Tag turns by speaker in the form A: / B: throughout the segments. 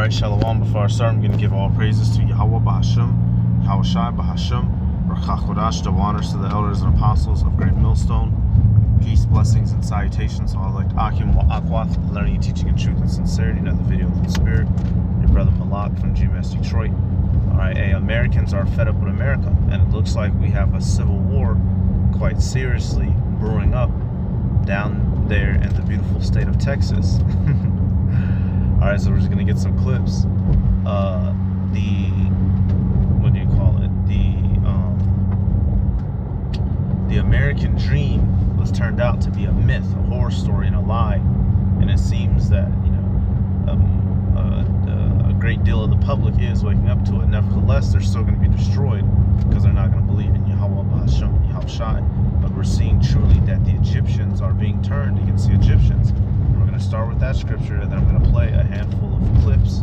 A: Alright, Shalom. Before I start, I'm going to give all praises to Yahweh Bahasham, Yahweh Shai Bahasham, Rachachodash, the honors to the elders and apostles of Great Millstone. Peace, blessings, and salutations. All like Akim wa Akwath, learning, teaching in truth and sincerity. Another video of the Spirit. Your brother Malak from GMS Detroit. Alright, Americans are fed up with America, and it looks like we have a civil war quite seriously brewing up down there in the beautiful state of Texas. Alright, so we're just gonna get some clips. The American dream was turned out to be a myth, a horror story, and a lie. And it seems that, a great deal of the public is waking up to it. Nevertheless, they're still going to be destroyed because they're not going to believe in Yahweh Bahasham, Yahweh Shai. But we're seeing truly that the Egyptians are being turned against the Egyptians. And we're going to start with that scripture, and then I'm going to play a handful of clips.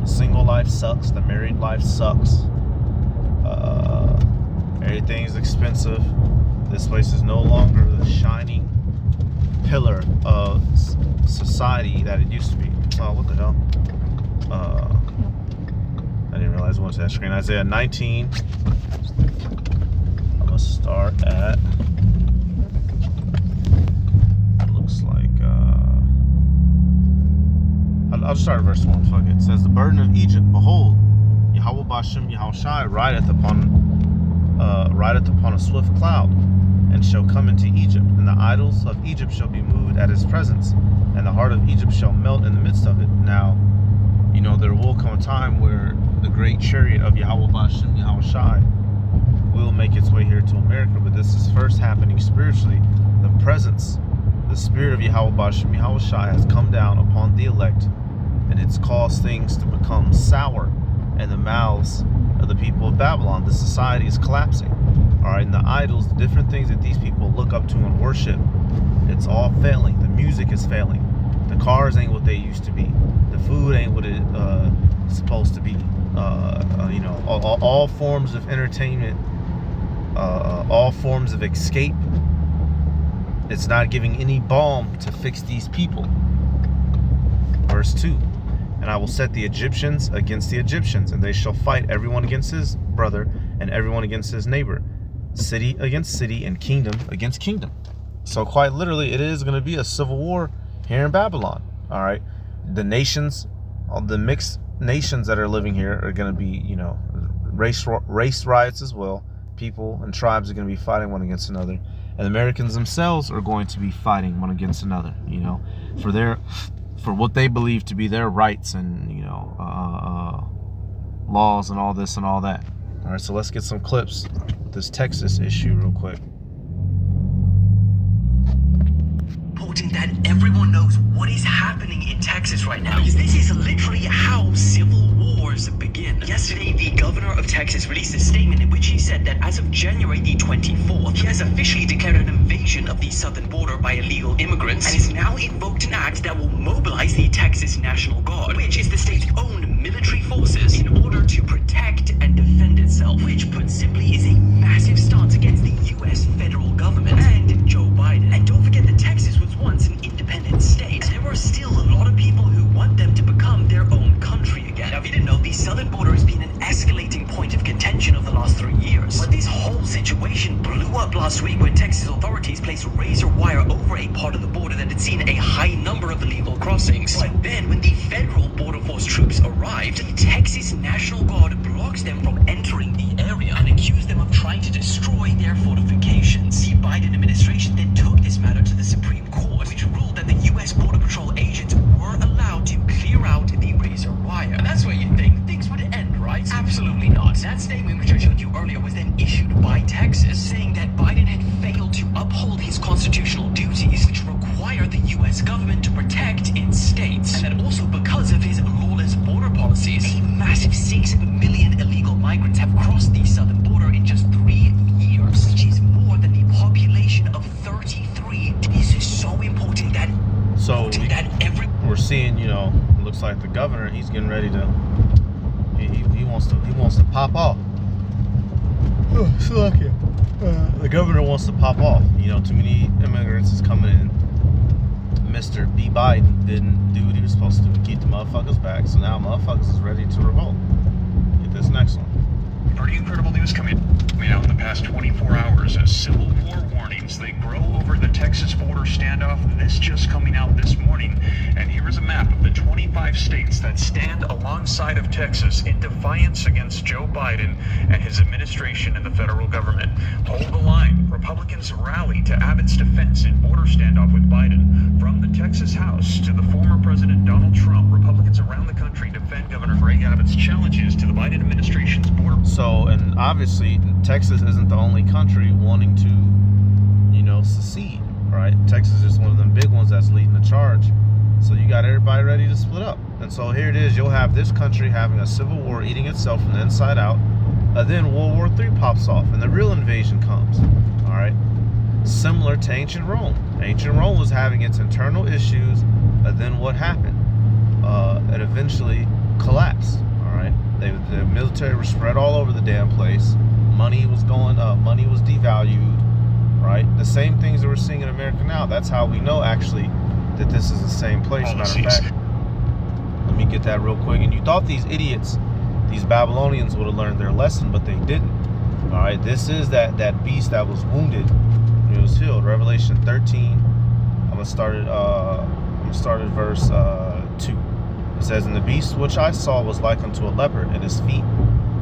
A: The single life sucks. The married life sucks. Everything's expensive. This place is no longer the shining pillar of society that it used to be. Oh, what the hell? I didn't realize I went to that screen. Isaiah 19. I'm gonna start at. It looks like. I'll start at verse 1. Fuck it. It says, "The burden of Egypt, behold, Yahweh Bashem Yahweh Shai rideth upon a swift cloud, and shall come into Egypt, and the idols of Egypt shall be moved at his presence, and the heart of Egypt shall melt in the midst of it." Now, there will come a time where the great chariot of Yahweh Bashem Yahweh Shai will make its way here to America, but this is first happening spiritually. The spirit of Yahweh Bashem Yahweh Shai has come down upon the elect, and it's caused things to become sour in the mouths of the people of Babylon. The society is collapsing. Alright, and the idols, the different things that these people look up to and worship, it's all failing. The music is failing. The cars ain't what they used to be. The food ain't what it's supposed to be. All forms of entertainment, all forms of escape, it's not giving any balm to fix these people. Verse 2. "And I will set the Egyptians against the Egyptians, and they shall fight everyone against his brother and everyone against his neighbor, city against city and kingdom against kingdom." So quite literally, it is going to be a civil war here in Babylon. All right, the nations, all the mixed nations that are living here are going to be, race riots as well. People and tribes are going to be fighting one against another, and Americans themselves are going to be fighting one against another. For what they believe to be their rights and laws and all this and all that. All right, so let's get some clips with this Texas issue real quick.
B: Important that everyone knows what is happening in Texas right now, because this is literally how civil wars begin. Yesterday, the governor of Texas released a statement in which he said that as of January the 24th, he has officially declared an invasion of the southern border by illegal immigrants, and has now invoked an act that will mobilize the Texas National Guard, which is the state's own military forces, in order to protect and defend itself, which put simply is a massive stance against the U.S. federal government and Joe Biden. And don't forget that Texas was once an independent state. There are still a lot of people who want them to become their own country again. Now, if you didn't know, the southern border has been an escalating point of contention over the last 3 years. But this whole situation blew up last week when Texas authorities placed razor wire over a part of the border that had seen a high number of illegal crossings. But then, when the federal border force troops arrived, the Texas National Guard blocks them from entering the area and accused them of trying to destroy their fortifications. The Biden administration then took this matter to the Supreme Court, which ruled that the U.S. Border Patrol agents were allowed to clear out the razor wire. And that's where you'd think things would end, right? Absolutely not. That statement, which I showed you earlier, was then issued by Texas, saying that Biden had failed to uphold his constitutional duties, which require the U.S. government to protect its states. And that also because of his lawless border policies, a massive 6 million illegal migrants have crossed the southern border in just 3 years, which is more than the population of 33. This is so important that
A: we're seeing, it looks like the governor, he's getting ready to, he wants to pop off. The governor wants to pop off. Too many immigrants is coming in, Mr. B. Biden didn't do what he was supposed to do, keep the motherfuckers back. So now motherfuckers is ready to revolt. Get this next one.
C: Pretty incredible news coming out in the past 24 hours as Civil War warnings, they grow over the Texas border standoff. This just coming out this morning. And here is a map of the 25 states that stand alongside of Texas in defiance against Joe Biden and his administration and the federal government. Hold the line. Republicans rally to Abbott's defense in border standoff with Biden. From the Texas House to the former President Donald Trump, Republicans around the country defend Governor Greg Abbott's challenges to the Biden administration's border.
A: So, and obviously, Texas isn't the only country wanting to, secede, right? Texas is one of them big ones that's leading the charge. So you got everybody ready to split up. And so here it is. You'll have this country having a civil war, eating itself from the inside out. Then World War III pops off, and the real invasion comes. All right. Similar to ancient Rome. Ancient Rome was having its internal issues. Then what happened? It eventually collapsed. All right. The military was spread all over the damn place. Money was going up. Money was devalued. Right. The same things that we're seeing in America now. That's how we know actually that this is the same place. Matter of fact, let me get that real quick. And you thought these idiots, these Babylonians, would have learned their lesson, but they didn't. All right. This is that beast that was wounded when it was healed. Revelation 13. I'm gonna start at verse 2. It says, "And the beast which I saw was like unto a leopard, and his feet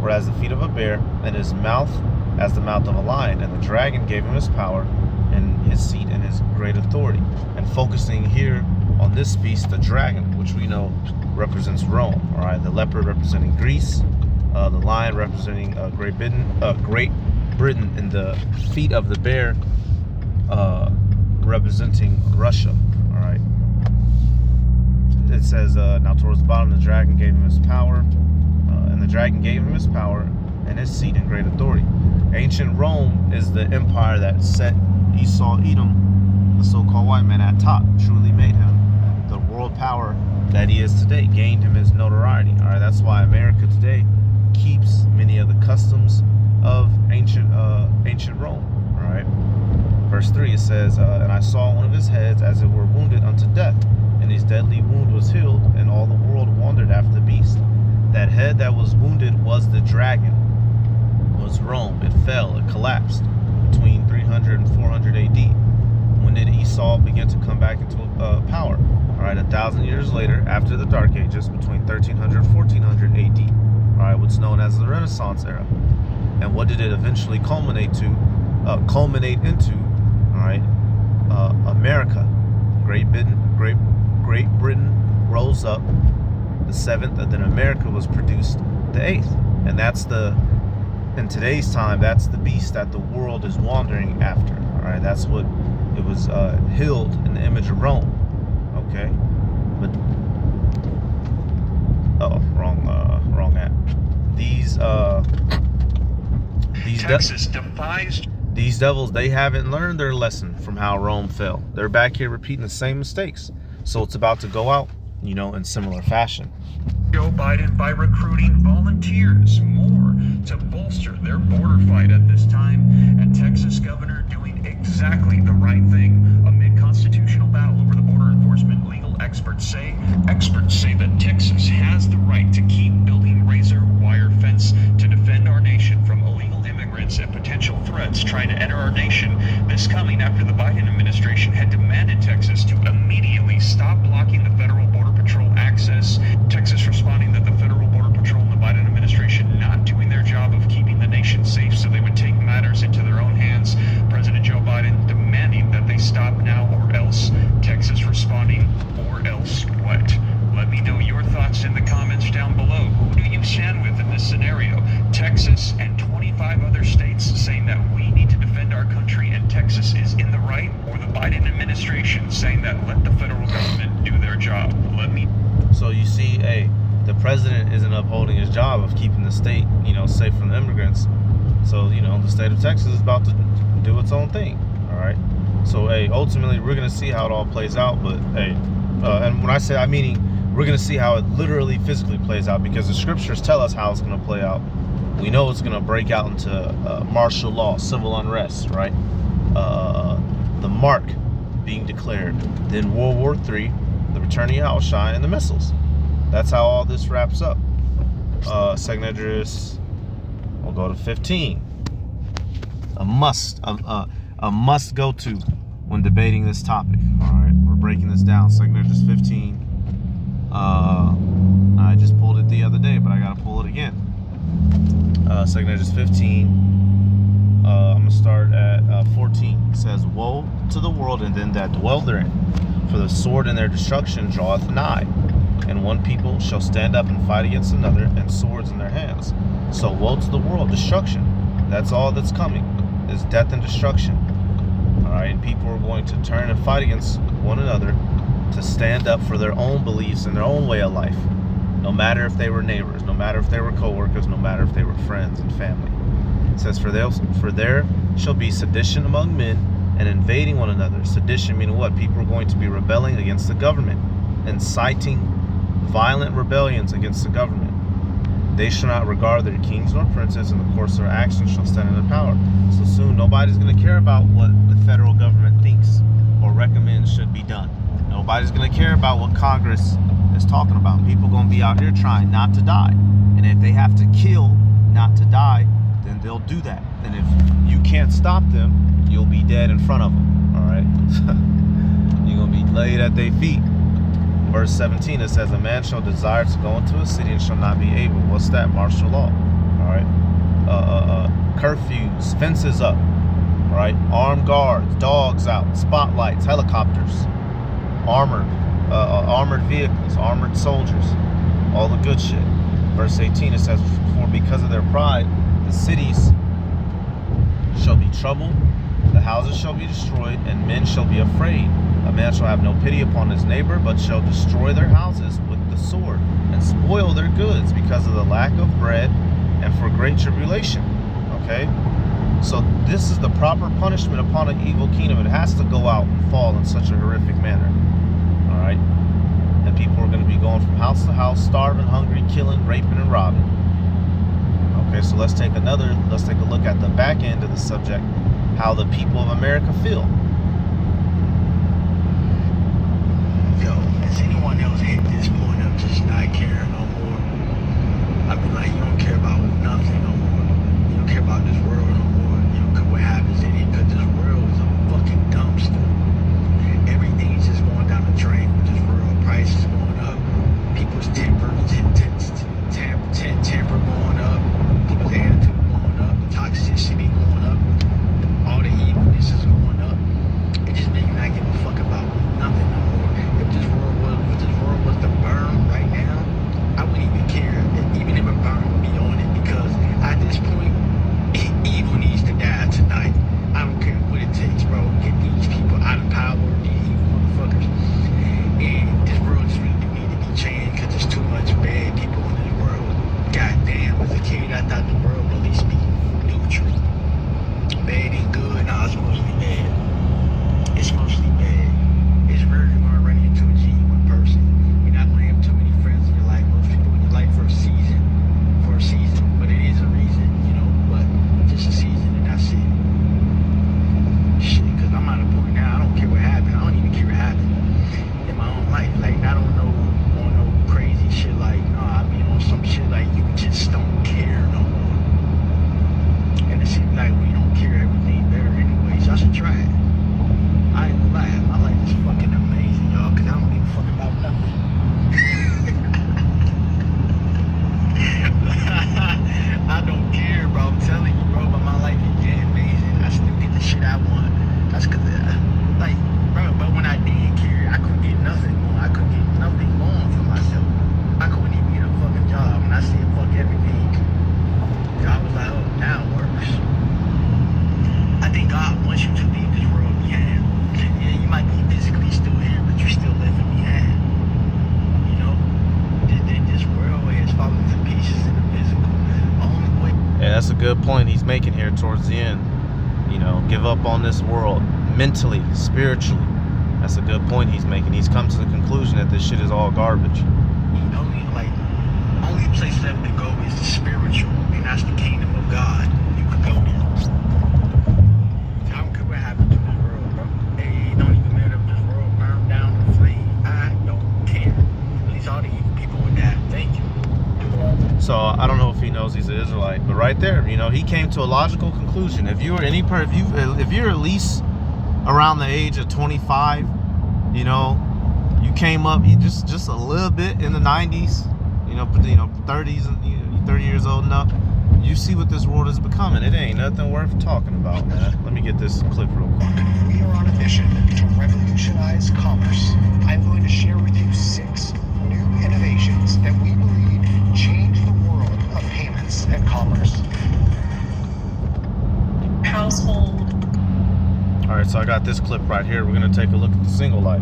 A: were as the feet of a bear, and his mouth as the mouth of a lion. And the dragon gave him his power, and his seat, and his great authority." And focusing here on this beast, the dragon, which we know represents Rome. All right, the leopard representing Greece, the lion representing Great Britain, and the feet of the bear representing Russia. All right. It says, now towards the bottom, the dragon gave him his power, and the dragon gave him his power and his seat and great authority. Ancient Rome is the empire that set Esau, Edom, the so-called white man, at top, truly made him the world power that he is today, gained him his notoriety. All right, that's why America today keeps many of the customs of ancient Rome. All right. Verse 3, it says, "And I saw one of his heads as it were wounded unto death, and his deadly wound was healed, and all the world wandered after the beast." That head that was wounded was the dragon, was Rome. It fell, it collapsed between 300 and 400 AD. When did Esau begin to come back into power? All right, 1,000 years later, after the Dark Ages, between 1300 and 1400 AD. All right, what's known as the Renaissance era. And what did it eventually culminate into? All right, America. Great Britain rose up the 7th, and then America was produced the 8th. And that's in today's time, that's the beast that the world is wandering after. All right, that's what it was healed in the image of Rome. Okay, but wrong app.
C: Texas defies.
A: These devils, they haven't learned their lesson from how Rome fell. They're back here repeating the same mistakes. So it's about to go out, in similar fashion.
C: Joe Biden by recruiting volunteers more to bolster their border fight at this time, and Texas governor doing exactly the right thing amid constitutional battle over the border enforcement. Legal experts say that Texas has the right to keep building razor wire fence to defend our nation from illegal immigrants and potential threats trying to enter our nation. This coming after the Biden administration had demanded Texas to immediately stop blocking the federal border patrol access. Texas responding that the federal border patrol and the Biden administration not doing their job of keeping the nation safe, so they would take matters into their own hands. President Joe Biden demanding that they stop now or else. Texas responding, or else what? Let me know your thoughts in the comments down below. Who do you stand with in this scenario? Texas and 25 other states saying that we need to defend our country and Texas is in the right, or the Biden administration saying that let the federal government do their job?
A: So you see, the president isn't upholding his job of keeping the state, safe from the immigrants. So, the state of Texas is about to do its own thing. All right. So, ultimately, we're going to see how it all plays out. But, and when I say I'm meaning, we're going to see how it literally physically plays out, because the scriptures tell us how it's going to play out. We know it's going to break out into martial law, civil unrest, right? The mark being declared. Then World War III, the return of Yahushua, and the missiles. That's how all this wraps up. Second Esdras, we'll go to 15. A must go to when debating this topic. All right, we're breaking this down. Second Esdras 15. I just pulled it the other day, but I gotta pull it again. Second Esdras 15. I'm gonna start at 14. It says, "Woe to the world and them that dwell therein, for the sword in their destruction draweth nigh. And one people shall stand up and fight against another, and swords in their hands." So woe to the world, destruction. That's all that's coming, is death and destruction. All right, and people are going to turn and fight against one another to stand up for their own beliefs and their own way of life. No matter if they were neighbors, no matter if they were co-workers, no matter if they were friends and family. It says, for there shall be sedition among men, and invading one another. Sedition meaning what? People are going to be rebelling against the government, inciting violent rebellions against the government. They shall not regard their kings nor princes, and the course of their actions shall stand in their power. So soon nobody's going to care about what the federal government thinks or recommends should be done. Nobody's going to care about what Congress is talking about. People are going to be out here trying not to die. And if they have to kill not to die, then they'll do that. And if you can't stop them, you'll be dead in front of them. All right? You're going to be laid at their feet. Verse 17, it says, "A man shall desire to go into a city and shall not be able." What's that? Martial law. All right? Curfews, fences up. All right? Armed guards, dogs out, spotlights, helicopters, armored vehicles, armored soldiers, all the good shit. Verse 18, it says, "For because of their pride, the cities shall be troubled, the houses shall be destroyed, and men shall be afraid. A man shall have no pity upon his neighbor, but shall destroy their houses with the sword, and spoil their goods because of the lack of bread and for great tribulation." Okay? So this is the proper punishment upon an evil kingdom. It has to go out and fall in such a horrific manner. All right? And people are going to be going from house to house, starving, hungry, killing, raping, and robbing. Okay, so let's take a look at the back end of the subject, how the people of America feel.
D: Yo, has anyone else hit this point of just not caring no more? I mean, like, you don't care about nothing no more. You don't care about this world no more. You don't care what happens in it, because this world is a fucking dumpster. Everything's just going down the drain with this world. Prices going up. People's temper going up. People's attitude going up. The toxicity going up. All the evilness is going up. It just makes me not give a fuck about nothing no more. If this world was to burn right now, I wouldn't even care. Even if it burned, would be on it, because at this point, evil needs to die tonight. I don't care what it takes, bro. Get these people out of power, these evil motherfuckers. And this world just really do need to be changed, because there's too much bad people in this world. Goddamn, as a kid, I thought the world would at least be neutral. Bad and good, nah, it's mostly bad. It's mostly bad. It's rare you're gonna run into a genuine person. You're not gonna have too many friends in your life. Most people in your life for a season, but it is a reason, you know, but just a season and that's it. Shit, because I'm at a point now, I don't care what happened. I don't even care what happened in my own life. Like, I don't know on no crazy shit like, nah, I mean on some shit like you just don't care no more. And it seems like we don't care, everything better anyway, so I should try it. I ain't gonna lie, my life is fucking amazing, y'all, because I don't give a fuck about nothing. I don't care, bro. I'm telling you, bro, but my life is getting amazing. I still get the shit I want. That's because, like, bro, but when I did care, I couldn't get nothing going. I couldn't get nothing going for myself. I couldn't even get a fucking job. And I said, fuck everything. I was like, oh, now it works. I think God wants you to leave this world behind. Yeah, you might be physically still here, but you're still living behind. You know? This world has fallen to pieces in the physical. Only way.
A: Yeah, that's a good point he's making here towards the end. You know, give up on this world mentally, spiritually. That's a good point he's making. He's come to the conclusion that this shit is all garbage.
D: Only place left to go is the spiritual, and that's the kingdom of God. You could go there. I don't care what happens to this world, bro. It don't even matter if
A: knows he's an Israelite. But right there, you know, he came to a logical conclusion. If you're if you're at least around the age of 25, you know, you came up just a little bit in the 90s, you know, 30s, and you know, 30 years old and up. You see what this world is becoming. It ain't nothing worth talking about, man. Let me get this clip real quick.
E: We are on a mission to revolutionize commerce. I'm going to share with you 6 new innovations that we believe change the world of payments and commerce.
F: Household.
A: All right, so I got this clip right here. We're gonna take a look at the single life.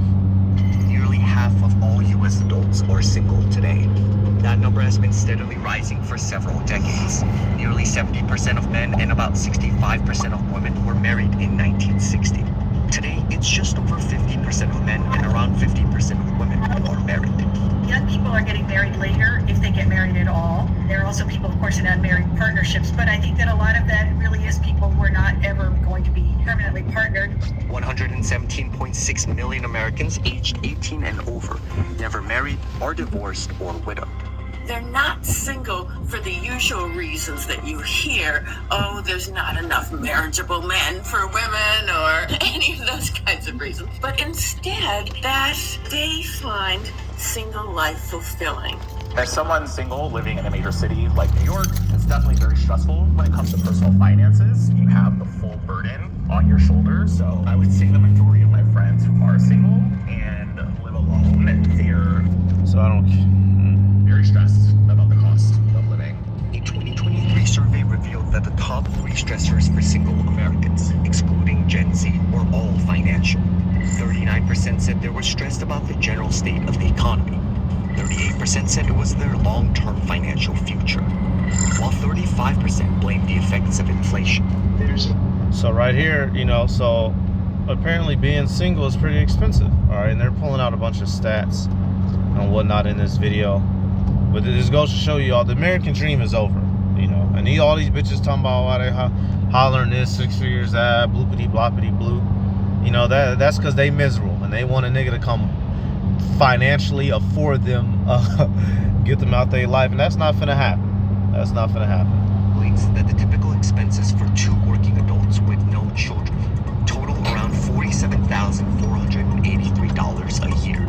B: Nearly half of all U.S. adults are single today. That number has been steadily rising for several decades. Nearly 70% of men and about 65% of women were married in 1960. Today, it's just over 50% of men and around 50% of women who are married.
F: Young people are getting married later, if they get married at all. There are also people, of course, in unmarried partnerships, but I think that a lot of that really is people who are not ever going to be permanently partnered.
B: 117.6 million Americans aged 18 and over never married, are divorced, or widowed.
G: They're not single for the usual reasons that you hear. Oh, there's not enough marriageable men for women, or any of those kinds of reasons. But instead, that they find single life fulfilling.
H: As someone single living in a major city like New York, it's definitely very stressful when it comes to personal finances. You have the full burden on your shoulders. So I would say the majority of my friends who are single and live alone,
A: So I don't.
H: very stressed about the cost of living.
B: A 2023 survey revealed that the top 3 stressors for single Americans, excluding Gen Z, were all financial. 39% said they were stressed about the general state of the economy. 38% said it was their long-term financial future, while 35% blamed the effects of inflation.
A: So right here, you know, so apparently being single is pretty expensive. All right, and they're pulling out a bunch of stats and whatnot in this video. But this goes to show you all the American dream is over, you know. And all these bitches talking about why they hollering this 6 figures, bloopity bloppity blue. You know, that's because they miserable and they want a nigga to come financially afford them, get them out their life, and that's not finna happen. That's not finna happen.
B: Calculates that the typical expenses for 2 working adults with no children total around $47,483 a year.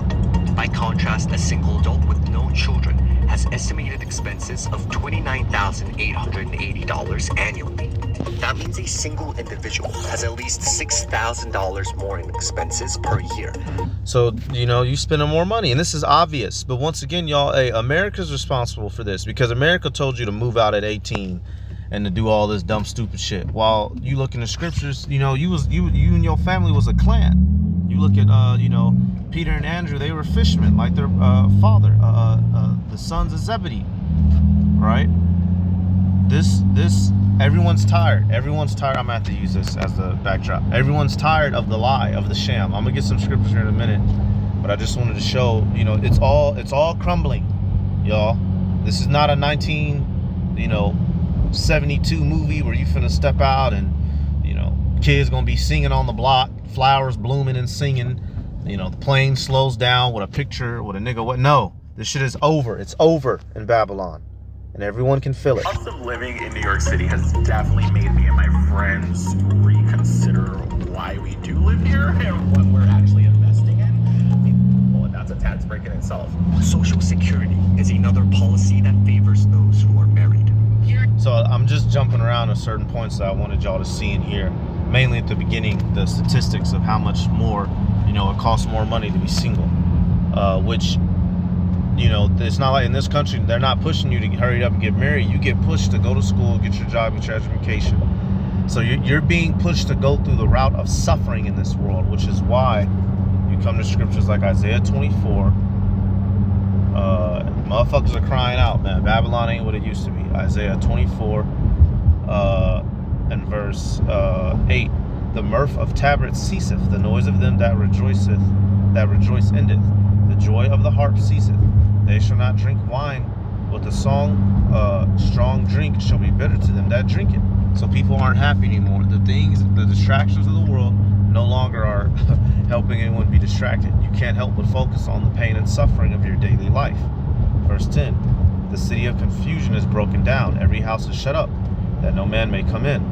B: By contrast, a single adult with no children has estimated expenses of $29,880 annually. That means a single individual has at least $6,000 more in expenses per year.
A: So, you know, you spending more money, and this is obvious. But once again, y'all, hey, America's responsible for this because America told you to move out at 18 and to do all this dumb, stupid shit. While you look in the scriptures, you know, you and your family was a clan. You look at, you know, Peter and Andrew, they were fishermen, like their father, the sons of Zebedee, right? Everyone's tired. Everyone's tired. I'm gonna have to use this as the backdrop. Everyone's tired of the lie, of the sham. I'm gonna get some scriptures here in a minute, but I just wanted to show, you know, it's all crumbling, y'all. This is not a 1972 movie where you finna step out and, you know, kids gonna be singing on the block, flowers blooming and singing. You know, the plane slows down with a picture with a nigga. What? No, this shit is over. It's over in Babylon. And everyone can feel it.
H: The cost of living in New York City has definitely made me and my friends reconsider why we do live here and what we're actually investing in. Well, that's a tax break in itself.
B: Social Security is another policy that favors those who are married.
A: So I'm just jumping around at certain points that I wanted y'all to see in here. Mainly at the beginning, the statistics of how much more, you know, it costs more money to be single. Which, you know, it's not like in this country, they're not pushing you to hurry up and get married. You get pushed to go to school, get your job, get your education. So you're being pushed to go through the route of suffering in this world, which is why you come to scriptures like Isaiah 24. Motherfuckers are crying out, man. Babylon ain't what it used to be. Isaiah 24 and verse 8. The mirth of tabrets ceaseth, the noise of them that rejoice endeth. The joy of the harp ceaseth. They shall not drink wine with the song. Strong drink shall be bitter to them that drink it. So people aren't happy anymore. The distractions of the world no longer are helping anyone be distracted. You can't help but focus on the pain and suffering of your daily life. Verse 10. The city of confusion is broken down. Every house is shut up, that no man may come in.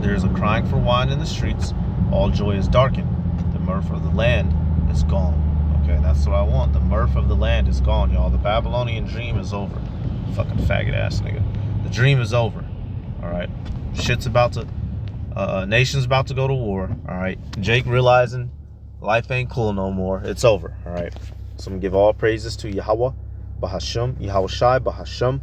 A: There is a crying for wine in the streets. All joy is darkened. The mirth of the land is gone. Okay, that's what I want. The mirth of the land is gone, y'all. The Babylonian dream is over. Fucking faggot ass nigga. The dream is over. Alright. Shit's about to... nation's about to go to war. Alright. Jake realizing life ain't cool no more. It's over. Alright. So I'm going to give all praises to Yahweh, Bahasham, Yahweh Shai, Bahasham,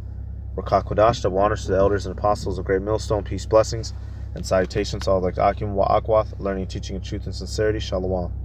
A: Rakah Kodash, double honors to the elders and apostles of Great Millstone. Peace, blessings, and salutations to all like Akim Wa Akwath, learning, teaching, and truth and sincerity. Shalom.